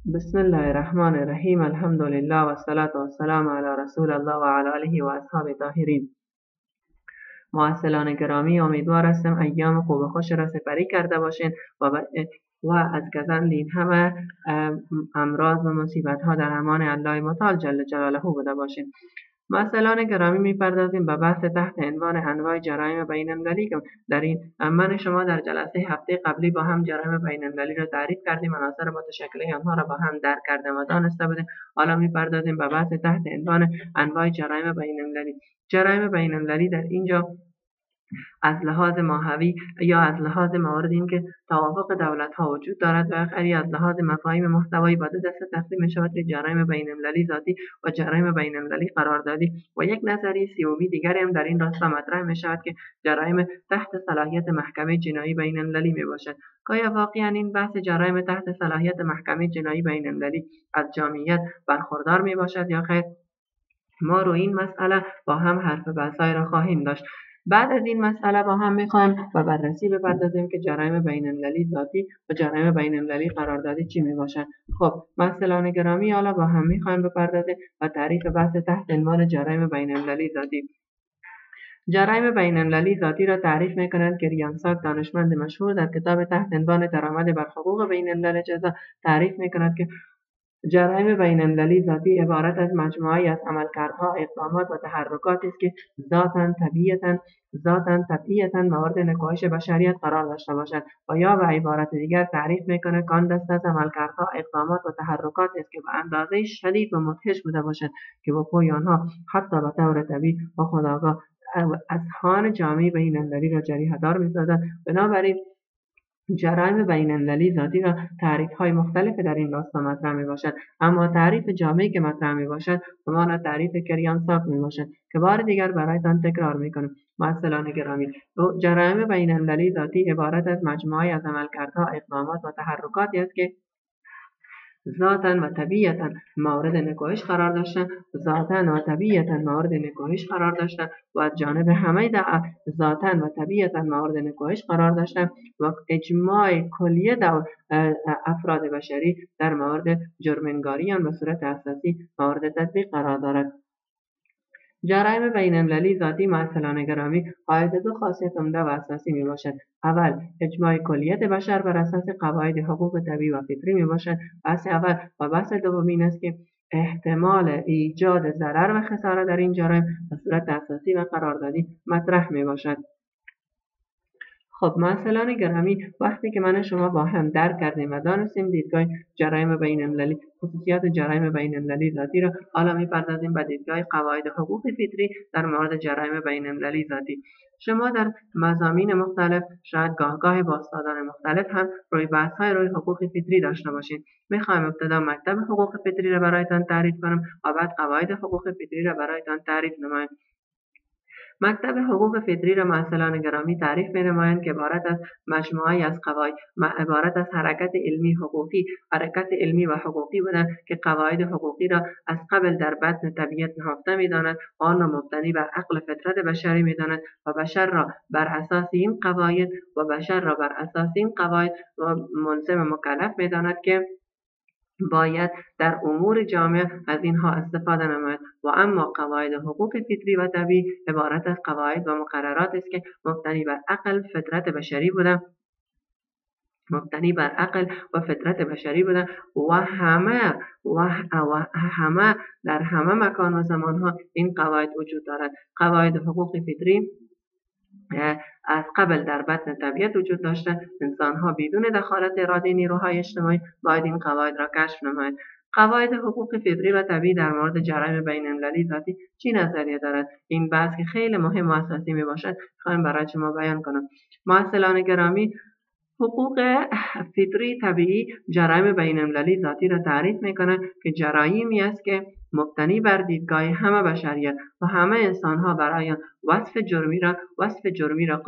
بسم الله الرحمن الرحیم. الحمد لله و الصلاة والسلام علی رسول الله و علی آله و اصحاب طاهرین. معسلان گرامی، امیدوار هستم ایام خوب و خوش را سپری کرده باشین و از گزند این همه امراض و مصیبت ها در امان الله متعال جل جلاله بوده باشین. معسلان گرامی، میپردازیم به بحث تحت عنوان انواع جرایم بین المللی که در این من شما در جلسه هفته قبلی با هم جرایم بین المللی را تعریف کردیم، عناصر متشکل آنها را با هم درک کردیم و دانسته بودیم. حالا میپردازیم به بحث تحت عنوان انواع جرایم بین المللی. جرایم بین المللی در اینجا از لحاظ ماهوی یا از لحاظ موارد این که توافق دولت‌ها وجود دارد و آخری از لحاظ مفاهیم محتوایی با دو دسته تقسیم می‌شود که جرایم بین‌المللی ذاتی و جرایم بین‌المللی قراردادی، و یک نظریه سومی دیگری هم در این راستا مطرح می‌شود که جرایم تحت صلاحیت محکمه جنایی بین‌المللی میباشد. آیا واقعا این بحث جرایم تحت صلاحیت محکمه جنایی بین‌المللی از جامعیت برخوردار میباشد یا خیر؟ ما رو این مسئله با هم حرف بحثایی را خواهیم داشت. بعد از این مسئله با هم میخوایم و بررسی بپردازیم که جرایم بین‌المللی ذاتی و جرایم بین‌المللی قراردادی چی میباشند. خب معسلان گرامی، حالا با هم میخوایم بپردازیم و تعریف بحث تحت عنوان جرایم بین‌المللی ذاتی. جرایم بین‌المللی ذاتی را تعریف میکنند که ریانساک، دانشمند مشهور، در کتاب تحت عنوان درآمد بر حقوق بین‌الملل جزا تعریف میکند که جرایم بین‌المللی ذاتی عبارت از مجموعه‌ای از عملکردها، اقدامات و تحرکاتی است که ذاتاً طبیعتاً مورد نکوهش بشریت قرار داشته باشد، و یا به عبارت دیگر تعریف می‌کند که آن دسته از عملکردها، اقدامات و تحرکاتی است که به اندازه شدید و مدهش بوده باشد که وقوع آنها حتی به طور طبیعی و خودآگاه اذهان جامعه بین‌المللی را جریحه‌دار می‌سازد. بنابراین جرایم بین‌المللی ذاتی را تعریف‌های مختلفی در این راستا مطرح میباشد، اما تعریف جامعی که مطرح میباشد همان تعریف که ریانساک میباشد که بار دیگر برایتان تکرار میکنم. معسلان گرامی، جرایم بین‌المللی ذاتی عبارت از مجموعه‌ای از عملکردها، اقدامات و تحرکاتی است که ذاتاً و طبیعتاً مورد نکوهش قرار داشتن و از جانب همه ذاتاً و طبیعتاً مورد نکوهش قرار داشتن و اجماع کلیه افراد بشری در مورد جرم‌انگاری آن به صورت اساسی مورد تطبیق قرار دارد. جرایم بین‌المللی ذاتی معسلان گرامی قاید دو خاصیت عمده و اساسی میباشد. اول، اجماع کلیت بشر بر اساس قواعد حقوق طبیعی و فطری میباشد. بحث اول. و بحث دوم این است که احتمال ایجاد ضرر و خسارت در این جرایم به صورت اساسی و قراردادی مطرح میباشد. خب معسلان گرامی، وقتی که من شما با هم درک کردیم و دانستیم دیدگاه جرایم بین‌المللی، خصوصیات جرایم بین‌المللی ذاتی را، حالا می‌پردازیم به دیدگاه قواعد حقوق فطری در مورد جرایم بین‌المللی ذاتی. شما در مضامین مختلف شاید گاه با استادان مختلف هم روی بحث‌های روی حقوق فطری داشته باشید. می‌خوایم ابتدا مکتب حقوق فطری را برایتان تعریف کنم و بعد قواعد حقوق فطری را برایتان تعریف نمایم. مکتب حقوق فطری را معسلان گرامی تعریف می‌نمایند که عبارت از مجموعه‌ای از قواعد عبارت از حرکت علمی و حقوقی بودند که قواعد حقوقی را از قبل در بطن طبیعت نهفته می‌داند و آن را مبتنی بر عقل فطرت بشری می‌داند و بشر را بر اساس این قواعد ملزم مکلف می‌داند که باید در امور جامعه از اینها استفاده نماید. و اما قواعد حقوق فطری و طبیعی عبارت از قواعد و مقررات است که مبتنی بر عقل فطرت بشری بودند و همه در همه مکان و زمانها این قواعد وجود دارد. قواعد حقوق فطری از قبل در بطن طبیعت وجود داشته. انسانها بدون دخالت اراده نیروهای اجتماعی باید این قواعد را کشف نمایند. قواعد حقوق فطری و طبیعی در مورد جرایم بین‌المللی ذاتی چی نظریه دارد؟ این بحث که خیلی مهم و اساسی می باشد خواهم برای شما بیان کنم. معسلان گرامی، حقوق فطری طبیعی جرایم بین‌المللی ذاتی را تعریف می‌کنند که جرایمی است که مبتنی بر دیدگاه همه بشریت و همه انسان‌ها برای وصف جرمی را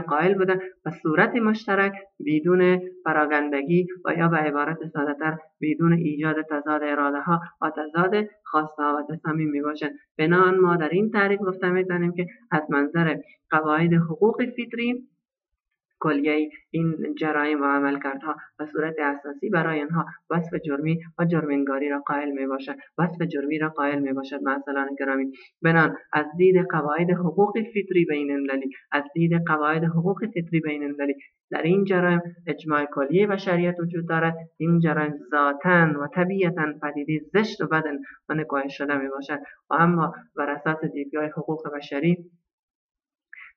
قائل بودند و صورت مشترک بدون پراگندگی و یا به عبارت ساده‌تر بدون ایجاد تضاد اراده ها و تضاد خواسته ها و تصامیم می باشد. بنابراین ما در این تعریف گفته می دانیم که از منظر قواعد حقوق فطری کلیه این جرایم و عملکردها و صورت اساسی برای آنها وصف جرمی و جرم‌انگاری را قائل میباشد. وصف جرمی را قائل میباشد. معززان گرامی، بنان از دید قواعد حقوق فطری بین المللی، از دید قواعد حقوق فطری بین المللی، در این جرایم اجماع کلیه بشریت وجود دارد. این جرایم ذاتاً و طبیعتاً پدیده زشت و بد و نکوهش شده میباشد و اما بر اساس دیدگاه حقوق بشری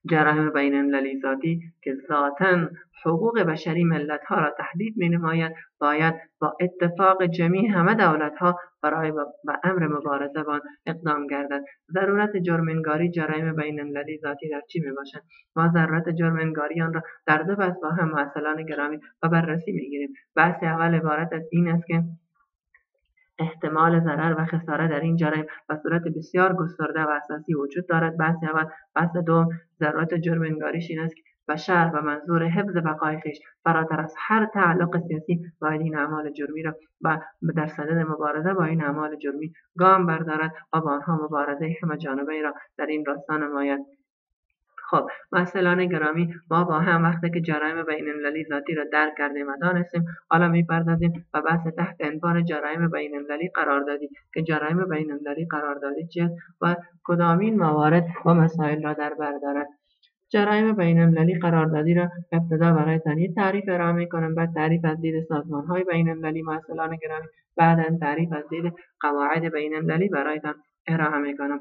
جرایم بین المللی ذاتی که ذاتاً حقوق بشری ملت‌ها را تهدید می‌نماید باید با اتفاق جمیع همه دولت‌ها برای به امر مبارزه با اقدام گردد. ضرورت جرم‌انگاری جرایم بین المللی ذاتی در چی میباشد؟ ما ضرورت جرم‌انگاری آن را در دو بحث با هم معززان گرامی و بررسی میگیریم. بحث اول عبارت از این است که احتمال ضرر و خساره در این جرایم به صورت بسیار گسترده و اساسی وجود دارد. بحث اول. بحث دوم، ضرورت جرم‌انگاریش این است که بشر و منظور حفظ بقای خویش فراتر از هر تعلق سیاسی باید این اعمال جرمی را در صدد مبارزه با این اعمال جرمی گام بردارد و با آنها مبارزه همه جانبه را در این راستا نماید. خب معززان گرامی، ما با هم وقتی که جرایم بین المللی ذاتی را درک کردیم و دانستیم، حالا میپردازیم و بحث تحت عنوان جرایم بین المللی قراردادی که جرایم بین المللی قراردادی چیست و کدامین موارد و مسائل را در بر دارد. جرایم بین المللی قراردادی را ابتدا برایتان یک تعریف ارائه میکنم، بعد تعریف از دید سازمان‌های بین المللی معززان گرامی، بعدا تعریف از دید قواعد بین المللی برایتان ارائه میکنم.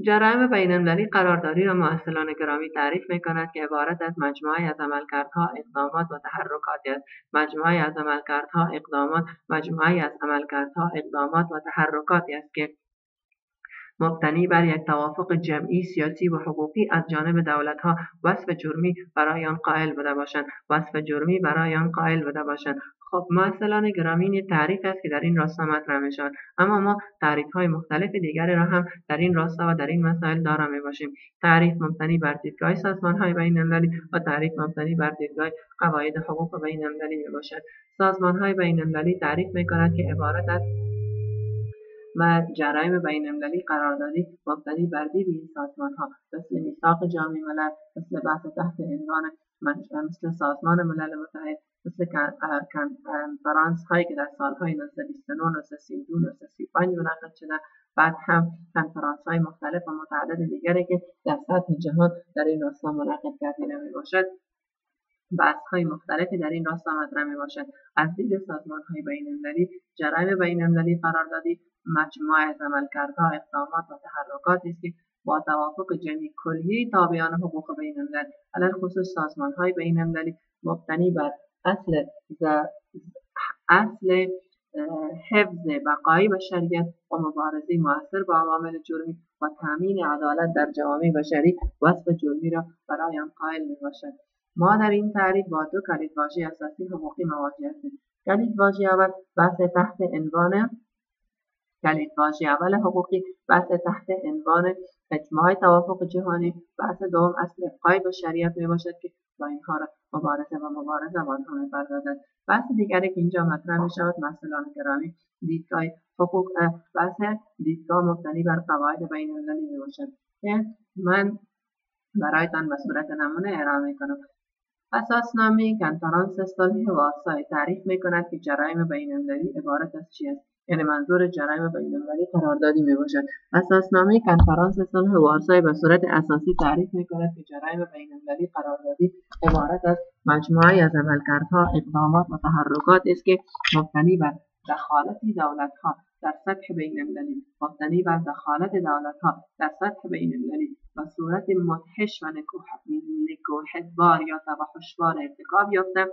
جرایم بین المللی قراردادی را معززان گرامی تعریف میکند که عبارت از مجموعه از عملکردها، اقدامات و تحرکاتی است. مجموعه از عملکردها، اقدامات و تحرکاتی است که مبتنی بر یک توافق جمعی سیاسی و حقوقی از جانب دولت‌ها وصف جرمی برای آن قائل بوده باشند. خب معززان گرامی، این تعریف است که در این راستا مطرح می‌شود، اما ما تعریف‌های مختلف دیگری را هم در این راستا و در این مسائل دارا میباشیم. تعریف مبتنی بر دیدگاه سازمان‌های بین المللی و تعریف مبتنی بر دیدگاه قواعد حقوق بین المللی میباشد. سازمان‌های بین المللی تعریف می‌کنند که عبارت است و جرایم بین المللی قراردادی مبتنی بر دید این سازمان‌ها مثل میثاق جامع ملل، مثل بحث تحت عنوان مثل سازمان ملل متحد، مثل کنفرانس هایی که در سالهای 1929، 1932، 1935 منعقد شده، بعد هم کنفرانس های مختلف و متعدد دیگری که در سطح جهان در این راستا منعقد گردیده میباشد. بحث های مختلفی در این راستا مطرح میباشد. از دید سازمان های بین المللی جرایم بین المللی قراردادی مجموعه از عملکردها، اقدامات و تحرکاتی است که با توافق جمعی کلیه تابعان حقوق بین الملل علی خصوص سازمان های بین المللی مبتنی بر اصل حفظ بقای بشریت و مبارزه مؤثر با عوامل جرمی و تامین عدالت در جوامع بشری وصف جرمی را برای آن قائل میباشد. ما در این تعریف با دو کلیدواژه اساسی حقوقی مواجه هستیم. کلیدواژه اول بحث تحت عنوان حقوقی، بحث تحت عنوان اجماع توافق جهانی، بحث دوم اصل بقای بشریت میباشد که با اینها را مبارزه با آنها میپردازد. بحث دیگری که اینجا مطرح میشود معززان گرامی دیدگاه حقوق، بحث دیدگاه مبتنی بر قواعد بین المللی میباشد که من برایتان به صورت نمونه ارائه میکنم. اساسنامه کنفرانس صلح وارسای تعریف میکند که جرایم بین المللی عبارت از چی است، یعنی منظور جرایم بین المللی قراردادی میباشد. اساسنامه کنفرانس صلح وارسای به صورت اساسی تعریف میکند که جرایم بین المللی قراردادی عبارت از مجموعه از عملکردها، اقدامات و تحرکاتی است که مبتنی بر دخالت دولت‌ها در سطح بین المللی و صورت مدهش و نکوهشبار یا توحشبار ارتکاب یافته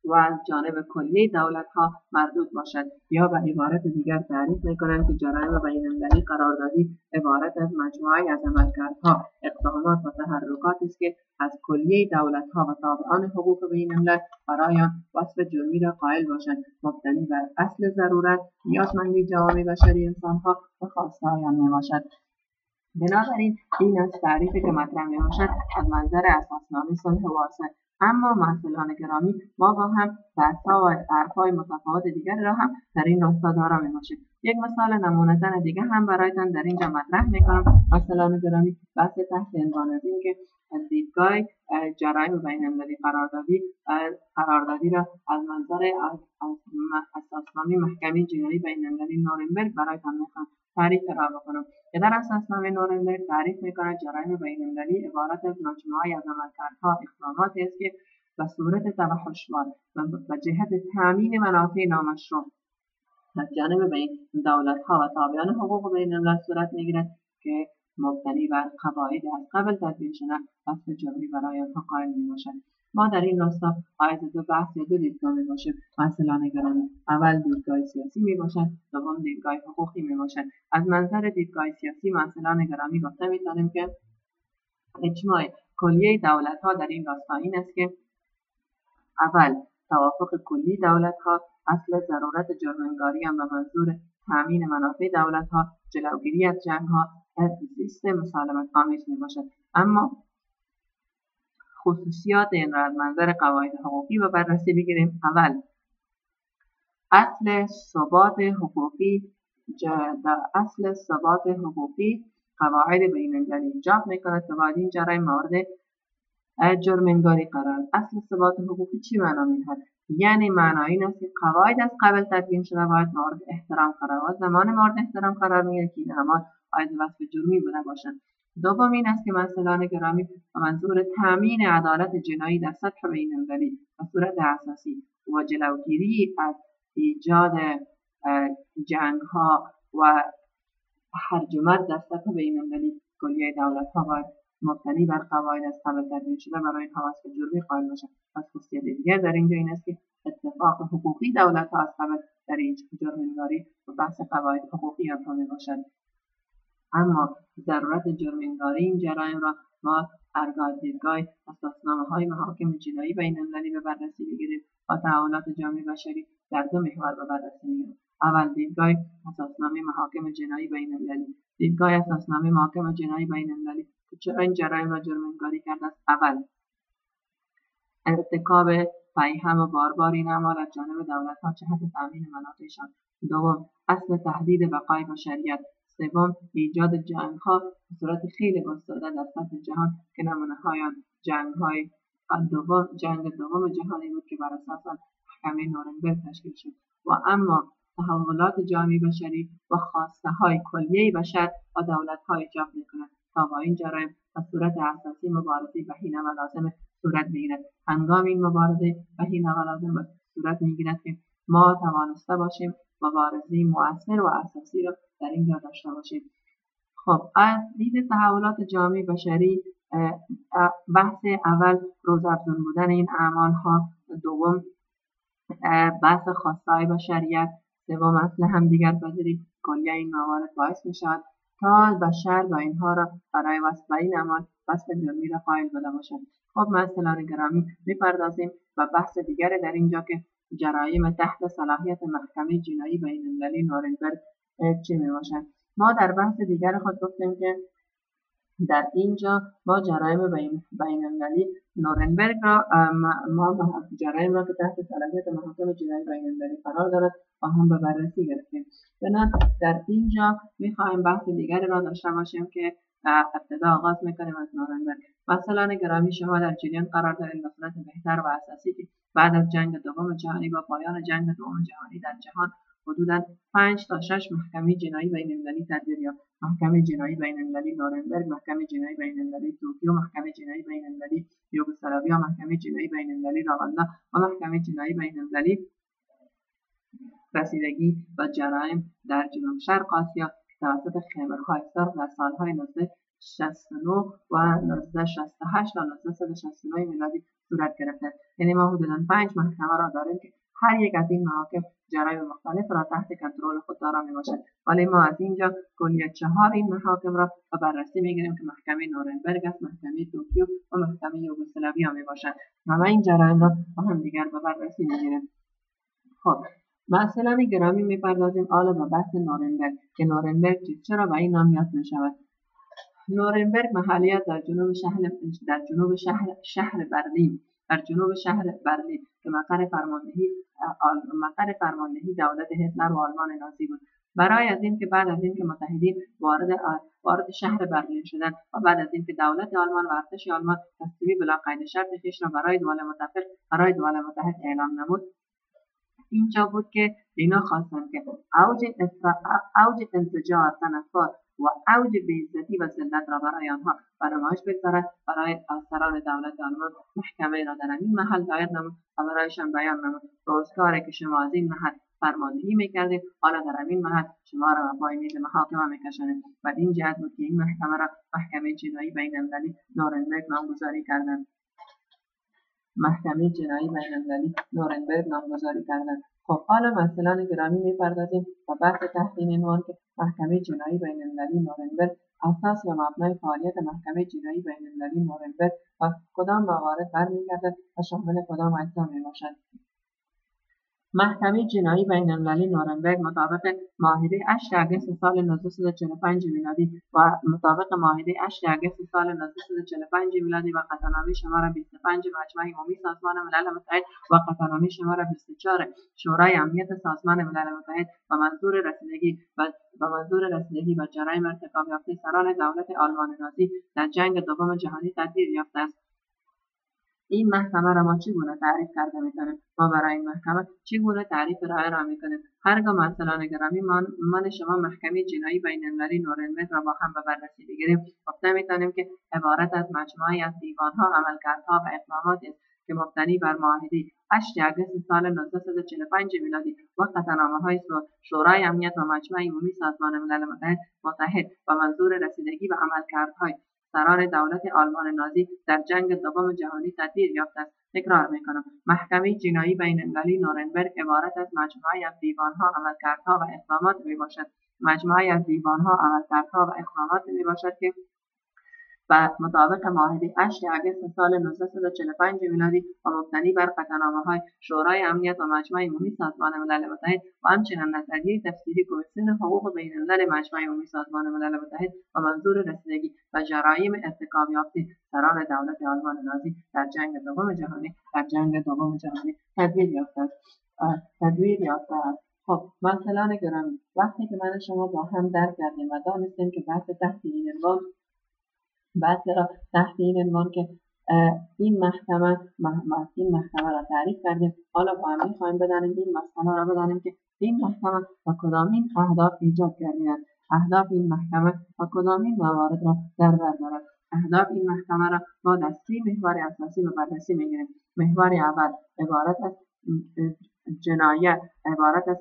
و از جانب کلیه دولت‌ها مردود باشد، یا به عبارت دیگر تعریف می‌کنند که جرایم بین المللی قراردادی عبارت از مجموعه از عملکردها، اقدامات و تحرکاتی است که از کلیه دولت‌ها و تابعان حقوق بین الملل برای آن وصف جرمی را قائل باشند، مبتنی بر اصل ضرورت، نیازمندی جوامع بشری انسان‌ها و خواسته‌هایان میباشد. بنابراین این از تعریفی که مطرح میباشد از منظر اساسنامه صلح وارسای. اما معززان گرامی، ما با هم بحث‌ها و حرف‌های متفاوت دیگر را هم در این راستا دارا میباشیم. یک مثال نمونه‌زن دیگه هم برایتان در اینجا مطرح میکنم معززان گرامی، بحث تحت عنوان از این که دیدگاه جرایم بین‌المللی قراردادی را از منظر اساسنامه محکمه جنایی بین‌المللی نورنبرگ برایتان میخوام تعریف را بکنم که در اساسنامه نورنبرگ تعریف میکند جرایم بین‌المللی عبارت از مجموعه‌ای از عملکردها اقداماتی است که به صورت توحش‌وار و جهت تامین منافع نامشروع از جانب دولت‌ها و تابعان حقوق بین‌الملل صورت می‌گیرد که مبتنی بر قواعد از قبل تدوین شده وصف جبری برای آنها قائل میباشد. ما در این راستا حائز دو بحث یا دو دیدگاه میباشیم. محصلان گرامی، اول دیدگاه سیاسی میباشد، دوم دیدگاه حقوقی میباشد. از منظر دیدگاه سیاسی محصلان گرامی گفته میتوانیم که اجماع کلیه دولت‌ها در این راستا این است که اول توافق کلی دولت‌ها اصل ضرورت جرم‌انگاری هم به منظور تامین منافع دولت‌ها جلوگیری از جنگ‌ها زیست مسالمت‌آمیز میباشد. اما خصوصیات این را از منظر قواعد حقوقی و بررسی بگیریم. اول اصل ثبات حقوقی قواعد بین‌المللی ایجاب میکند که باید این جرایم مورد جرم‌انگاری قرار. اصل ثبات حقوقی چی معنا میدهد؟ یعنی معنای این است که قواعد از قبل تدوین شده باید مورد احترام قرار و زمان مورد احترام قرار میگیرد که این اعمال حائز وصف جرمی بوده باشند. دوم این است که محصلان گرامی به منظور تامین عدالت جنایی در سطح بین‌المللی به صورت اساسی و جلوگیری از ایجاد جنگ‌ها و هرج و مرج در سطح بین‌المللی کلیه دولت‌ها باید مبتنی بر قواعد از قبل تدوین شده برای اینها وصف جرمی قائل باشند. پس خصوصیت دیگر در اینجا این است که اتفاق حقوقی دولت‌ها از قبل در این جرم‌انگاری و بحث قواعد حقوقی آنها میباشد. اما ضرورت جرم‌انگاری این جرایم را ما از دیدگاه اساسنامه‌های محاکم جنایی بین‌المللی به بررسی بگیریم و تحولات جامعه بشری در دو محور به بررسی بگیریم. اول دیدگاه اساسنامه محاکم جنایی بین‌المللی. دیدگاه اساسنامه محاکم جنایی بین‌المللی که چرا این جرایم را جرم‌انگاری کرده است؟ اول ارتکاب پیهم و باربار این اعمال از جانب دولت‌ها جهت تامین منافعشان. دوم اصل تهدید بقای بشریت. سوم ایجاد جنگ‌ها به صورت خیلی گسترده در سطح جهان که نمونه‌های آن جنگ دوم جهانی بود که بر اساس محکمه نورنبرگ تشکیل شد. و اما تحولات جامعه بشری و خواسته‌های کلیه بشر و دولت‌ها ایجاب می‌کند تا با این جرایم به صورت اساسی مبارزه بهینه و لازم صورت بگیرد. هنگام این مبارزه بهینه و لازم صورت می‌گیرد که ما توانسته باشیم مبارزه مؤثر و اساسی را در اینجا داشته باشیم. خب از دید تحولات جامعه بشری بحث اول روزافزون بودن این اعمال‌ها، دوم بحث خواسته‌های بشریت، سوم اصل همدیگر پذیری کلیه این موارد باعث می‌شود تا بشر و اینها را برای وصف این اعمال وصف جرمی را قائل بوده باشد. خب محصلان گرامی می‌پردازیم و بحث دیگر در اینجا که جرایم تحت صلاحیت محکمه جنایی بین‌المللی نورنبرگ چه میباشد. ما در بحث دیگر خود گفتیم که در اینجا ما جرایم بین‌المللی نورنبرگ را جرایم را که تحت صلاحیت محاکم جنایی بین‌المللی قرار دارد با هم به بررسی گرفتیم. بنابراین در اینجا میخواهیم بحث دیگری را داشته باشیم که ابتدا آغاز میکنیم از نورنبرگ. محصلان گرامی شما در جریان قرار دارید به صورت بهتر و اساسی که بعد از جنگ دوم جهانی و پایان جنگ دوم جهانی در جهان حدوداً 5 تا 6 محکمه جنایی بین‌المللی تدبیر یافت. محکمه جنایی بین‌المللی نورنبرگ، محکمه جنایی بین‌المللی توکیو، محکمه جنایی بین‌المللی یوگسلاویا، محکمه جنایی بین‌المللی رواندا و محکمه جنایی بین‌المللی رسیدگی و جرایم در جنوب شرق آسیا که توسط خیمرهای سرخ در سالهای 1969 و 1968 و 1969 میلادی صورت گرفته. یعنی ما حدوداً 5 محکمه را داریم که هر یک از این محاکم جرایم مختلف را تحت کنترل خود دارا میباشد. ولی ما از اینجا کلیه 4 این محاکم را به بررسی میگیریم که محکمه نورنبرگ است، محکمه توکیو و محکمه یوگسلاویا میباشد. و این جرایم را با هم دیگر به بررسی میگیریم. خب محصلان گرامی میپردازیم حالا به بحث نورنبرگ که نورنبرگ چرا به این نام یاد میشود. نورنبرگ محلیت در جنوب شهر برلین که مقر فرماندهی دولت هتلر و آلمان نازی بود. برای از اینکه بعد از اینکه متحدین وارد شهر برلین شدند و بعد از اینکه دولت آلمان و ارتش آلمان تسلیمی بلاقید شرط خویش را برای دول متحد اعلام نمود، اینجا بود که اینا خواستند که اوج انزجار، تنفر و اوج بی‌عزتی و ذلت را برای آنها به نمایش بگذارد. برای افسران دولت آلمان محکمه را در این محل دایر نمود و برایشان بیان نمود روزگاری که شما از این محل فرماندهی میکردید، حالا در این محل شما را به پای میز محاکمه میکشانید. بدین جهت بود که این محکمه را محکمه جنایی بین‌المللی نورنبرگ نامگذاری کردند. محکمه جنایی بین‌المللی نورنبرگ نامگذاری کردند. خب حالا مثلا گرامی میپردازیم و بحث تحسین عنوان که محکمه جنایی بین‌المللی نورنبرگ اساس و مبنای فعالیت محکمه جنایی بین‌المللی نورنبرگ و کدام موارد برمیگردد و شامل کدام اجزا میباشد. محکمه جنایی بین‌المللی نورنبرگ مطابق معاهده 8 اگست سال 1945 میلادی و مطابق معاهده 8 اگست سال 1945 میلادی و قطعنامه شماره 25 مجمع عمومی سازمان ملل متحد و قطعنامه شماره 24 شورای امنیت سازمان ملل متحد و منظور رسیدگی به جرایم ارتکاب یافته سران دولت آلمان نازی در جنگ دوم جهانی تدبیر یافته است. این محکمه را ما چگونه تعریف کرده میکنیم؟ ما برای این محکمه چگونه تعریف ارائه را میکنیم؟ هرگاه مثلا گرامی من شما محکمه جنایی بین‌المللی نورنبرگ را با هم به بررسی بگیریم، گفته میتونیم که عبارت از مجموعه‌ای از دیوانها، عملکردها و اقداماتی است که مبتنی بر معاهده 8 اگست سال 1945 میلادی و قطعنامه‌های شورای امنیت و مجمع عمومی سازمان ملل متحد و منظور رسیدگی به عملکردهای سران دولت آلمان نازی در جنگ دوم جهانی تدبیر یافته است. تکرار میکنم، محکمه جنایی بین‌المللی نورنبرگ عبارت از مجموعه‌ای از دیوانها، عملکردها و اقدامات میباشد. مجموعه‌ای از دیوانها، عملکردها و اقدامات میباشد که مطابق معاهده 8 اگست سال 1945 میلادی و مبتنی بر قطعنامه‌های شورای امنیت و مجمع عمومی سازمان ملل متحد و همچنین نظریه تفسیری کمیسیون حقوق بین‌الملل مجمع عمومی سازمان ملل متحد و منظور رسیدگی به جرایم ارتکاب یافته سران دولت آلمان نازی در جنگ دوم جهانی تدبیر یافته است. خب مثلا گرامی، وقتی که من شما با هم درک کردیم و دانستیم که بحث تحت این عنوان که این محکمه را تعریف کردیم، حالا با هم می‌خوایم بدانیم این مسئله را بدانیم که این محکمه و کدامین اهداف ایجاد کرده است. اهداف این محکمه و کدامین موارد را در بر دارد. اهداف این محکمه را ما در 3 محور اساسی به بررسی می‌گیریم. محور اول عبارت از جنایت، عبارت از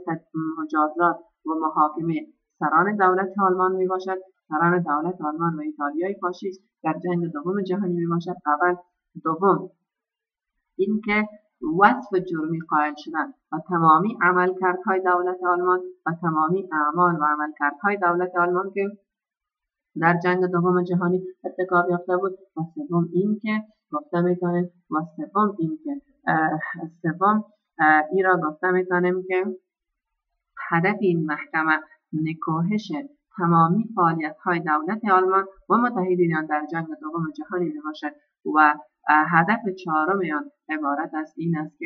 مجازات و محاکمه سران دولت آلمان میباشد. سران دولت آلمان و ایتالیای فاشیست در جنگ دوم جهانی میباشد. اول. دوم، اینکه وصف جرمی قائل شدن و تمامی عملکردهای دولت آلمان و تمامی اعمال و عملکردهای دولت آلمان که در جنگ دوم جهانی ارتکاب یافته بود. و سوم اینکه گفته میتونیم ای را گفته میتونیم که هدف این محکمه نکوهش تمامی فعالیت‌های دولت آلمان و متحدین آن در جنگ دوم جهانی میباشد و هدف چهارم آن عبارت از این است که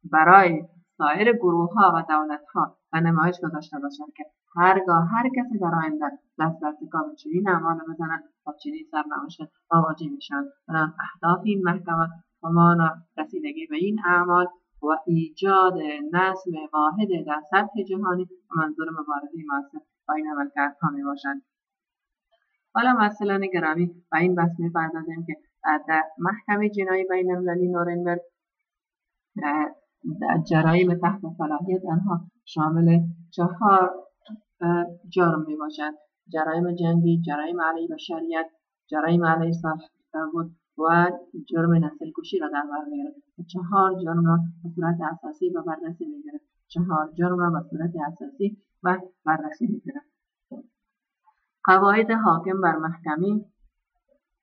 برای سایر گروه‌ها و دولت‌ها به نمایش گذاشته باشد که هرگاه هر کسی در آینده دست به ارتکاب چنین اعمال بزنند و چنین سرنوشت مواجه میشوند. اهداف این محکمه همانا رسیدگی به این اعمال و ایجاد نظم واحد در سطح جهانی و منظور مبارزه موثر با این عملکردها میباشد. حالا مثلا گرامی و این بحث میپردازیم که در محکمه جنایی بین‌المللی نورنبرگ جرایم تحت صلاحیت آنها شامل 4 جرم میباشد: جرایم جنگی، جرایم علیه بشریت، جرایم علیه صاحب و جرم نسل کشی را در بر میگیرد. 4 جرم را به صورت اساسی و بررسی میگیرد. 4 جرم را به صورت اساسی و بررسی میگیرد. قواعد حاکم بر محکمه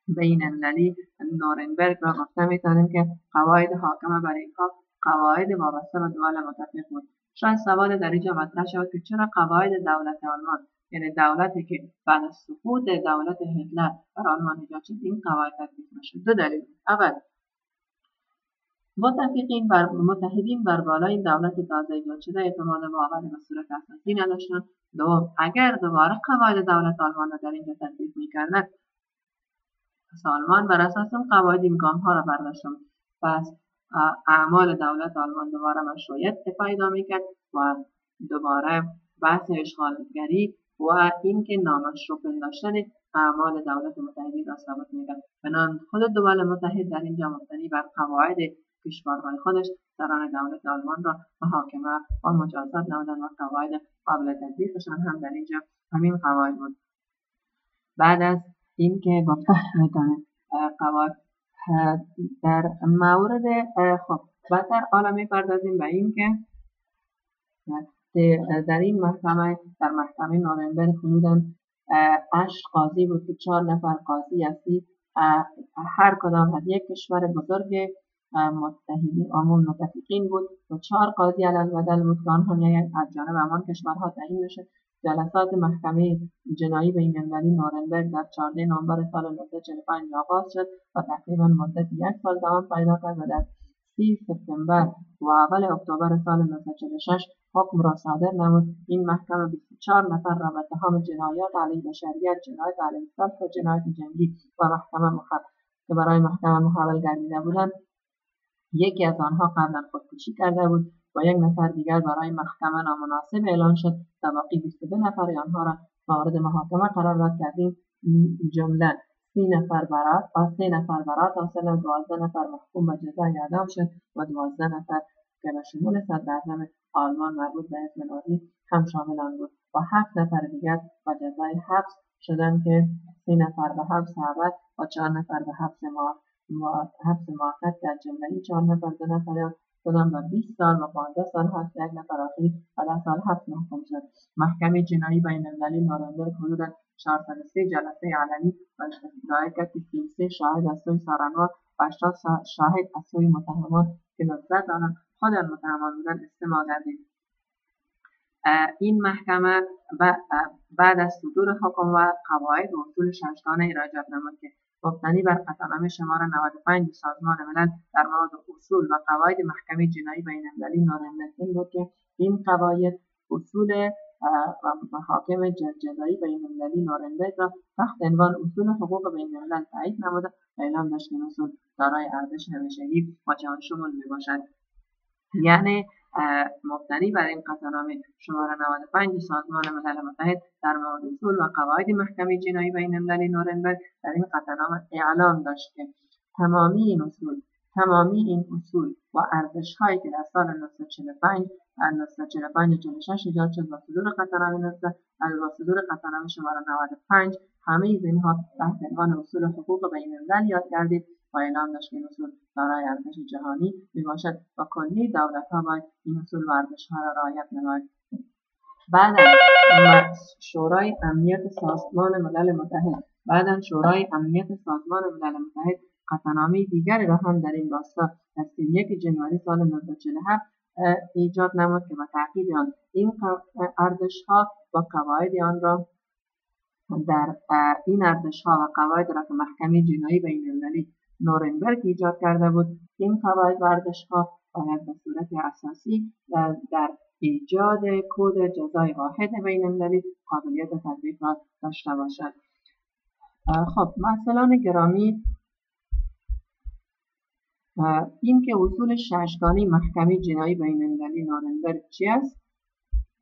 بین‌المللی نورنبرگ را گفته میتونیم که قواعد حاکم بر اینها قواعد وابسته به دول متفق بود. شاید سوال در اینجا مطرح شود که چرا قواعد دولت آلمان، یعنی دولتی که بعد از سقوط دولت هتلر بر آلمان ایجاد شد، این قواعد تطبیق نشد؟ 2 دلیل. اول، متحدین بر بالای دولت تازه ایجاد شده اعتماد باوری به صورت اساسی نداشتند. دوم، اگر دوباره قواعد دولت آلمان را در اینجا تطبیق میکردند، پس آلمان بر اساس اون قواعد این گام‌ها را برداشتند. پس اعمال دولت آلمان دوباره مشروعیت پیدا میکرد و دوباره بحث اشغالگری و اینکه نامشروع پنداشتن اعمال دولت متحدین را ثابت میکرد. بنابراین خود دول متحد در اینجا مبتنی بر قواعد کشورهای خودش سران دولت آلمان را محاکمه و مجازات نمودند و قواعد قابل تطبیقشان هم در اینجا همین قواعد بود. بعد از اینکه گفته میتونه قواعد در مورد خب بعدتر حالا میپردازیم به این که در این محکمه در محکمه نورنبرگ حدوداً 8 قاضی بود که 4 نفر قاضی اصلی هر کدام از یک کشور بزرگ متحدین عموم متفقین بود و 4 قاضی علالبدل بود که آنها از جانب همان کشورها تعیین میشه. جلسات محکمه جنایی بین‌المللی نورنبرگ در 14 نوامبر سال 1945 آغاز شد و تقریبا مدت 1 سال دوام پیدا کرد و در 30 سپتامبر و اول اکتبر سال 1946 حکم را صادر نمود. این محکمه 24 نفر را به اتهام جنایات علیه بشریت، جنایت علیه صلح و جنایت جنگی و محکمه که برای محکمه محول گردیده بودند، یکی از آنها قبلا خودکشی کرده بود و یک نفر دیگر برای محکمه نامناسب اعلان شد. باقی 22 نفر آنها را مورد محاکمه قرار داد که از این جمله 3 نفر برات حاصل، 12 نفر محکوم به جزای اعدام شد و 12 نفر که به شمول صدراعظم آلمان مربوط به حزب نازی هم شامل آن بود و 7 نفر دیگر به جزای حبس شدند که 3 نفر به حبس ابد و 4 نفر به حبس موقت که از جمله این 4 نفر 2 نفر شدند به 20 سال و 15 سال حبس، 1 نفر آخری 10 سال حبس محکوم شد. محکمه جنایی بین‌المللی نورنبرگ حدوداً 403 جلسه علنی و دایر کرد که 33 شاهد از سوی سارنوار و 80 شاهد از سوی متهمان که نصرت آنان خود متهمان بودند استماع گردید. این محکمه بعد از صدور حکم و قواعد و اصول ششگانه ایجاد نمود که مبتنی بر قطعنامه شماره 95 سازمان ملل در مورد اصول و قواعد محکمه جنایی بین‌المللی نورنبرگ این بود که این قواعد اصول و محاکم جزایی بین‌المللی نورنبرگ را تحت عنوان اصول حقوق بین‌الملل تایید نموده و اعلام داشت که این اصول دارای ارزش همیشگی و جهانشمول میباشد. یعنی مبتنی بر این قطعنامه شماره 95 سازمان ملل متحد در مورد اصول و قواعد محکمه جنایی بین‌المللی نورنبرگ در این قطعنامه اعلام داشت که تمامی این اصول و ارزش‌هایی که در سال 1945 و 46 ایجاد شد و صدور قطعنامه شماره 95 همه اینها تحت عنوان اصول حقوق بین‌الملل یاد گردید و اعلام داشت که این اصول دارای ارزش جهانی میباشد و کلی دولت‌ها باید این اصول و ارزش‌ها را رعایت نمایند. بعد از شورای امنیت سازمان ملل متحد قطعنامه دیگری را هم در این راستا در 31 جنوری سال 1947 ایجاد نمود که به تعقیب آن این ارزش‌ها و قواعد آن را در این ارزش‌ها و قواعد را که محکمه جنایی بین‌المللی نورنبرگ ایجاد کرده بود، این قواعد و ارزش‌ها باید به صورت اساسی در ایجاد کد جزای واحد بین‌المللی قابلیت تطبیق را داشته باشد. خب محصلان گرامی، این که اصول ششگانه محکمه جنایی بین‌المللی نورنبرگ چی است؟